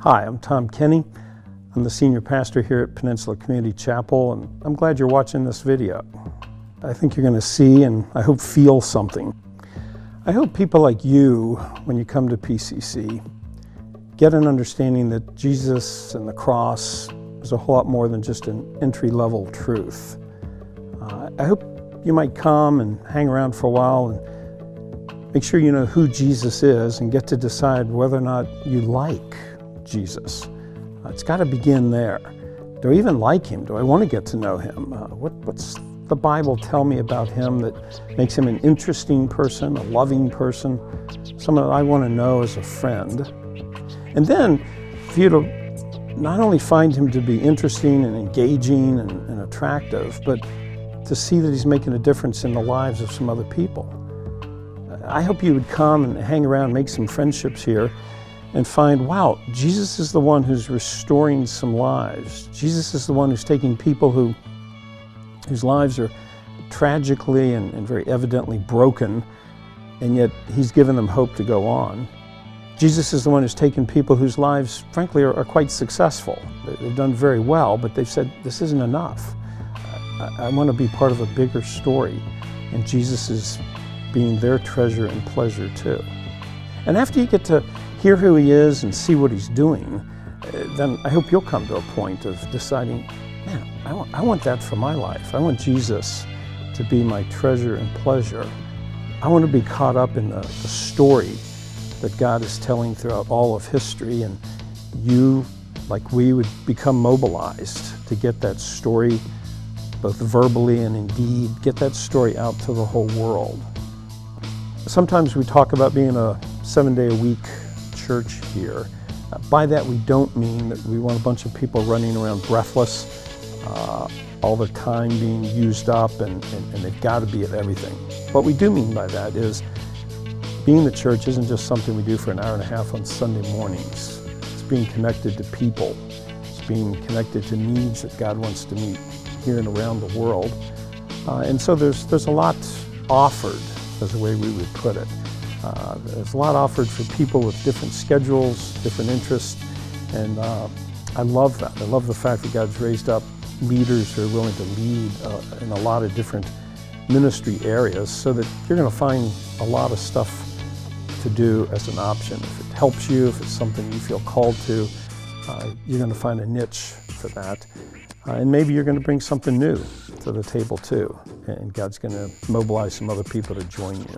Hi, I'm Tom Kenny. I'm the senior pastor here at Peninsula Community Chapel, and I'm glad you're watching this video. I think you're going to see and I hope feel something. I hope people like you, when you come to PCC, get an understanding that Jesus and the cross is a whole lot more than just an entry-level truth. I hope you might come and hang around for a while and make sure you know who Jesus is and get to decide whether or not you like Jesus. It's got to begin there. Do I even like him? Do I want to get to know him? What's the Bible tell me about him that makes him an interesting person, a loving person, someone that I want to know as a friend? And then for you to not only find him to be interesting and engaging and attractive, but to see that he's making a difference in the lives of some other people. I hope you would come and hang around, make some friendships here, and find, wow, Jesus is the one who's restoring some lives. Jesus is the one who's taking people whose lives are tragically and very evidently broken, and yet he's given them hope to go on. Jesus is the one who's taken people whose lives, frankly, are quite successful. They've done very well, but they've said, this isn't enough. I want to be part of a bigger story, and Jesus is being their treasure and pleasure too. And after you get to hear who he is and see what he's doing, then I hope you'll come to a point of deciding, man, I want that for my life. I want Jesus to be my treasure and pleasure. I want to be caught up in the story that God is telling throughout all of history, and you, like we, would become mobilized to get that story, both verbally and in deed, get that story out to the whole world. Sometimes we talk about being a 7-day-a-week church here. By that we don't mean that we want a bunch of people running around breathless, all the time being used up and they've got to be at everything. What we do mean by that is being the church isn't just something we do for an hour and a half on Sunday mornings. It's being connected to people. It's being connected to needs that God wants to meet here and around the world. And so there's a lot offered, as the way we would put it. There's a lot offered for people with different schedules, different interests, and I love that. I love the fact that God's raised up leaders who are willing to lead in a lot of different ministry areas, so that you're going to find a lot of stuff to do as an option. If it helps you, if it's something you feel called to, you're going to find a niche for that. And maybe you're going to bring something new to the table too, and God's going to mobilize some other people to join you.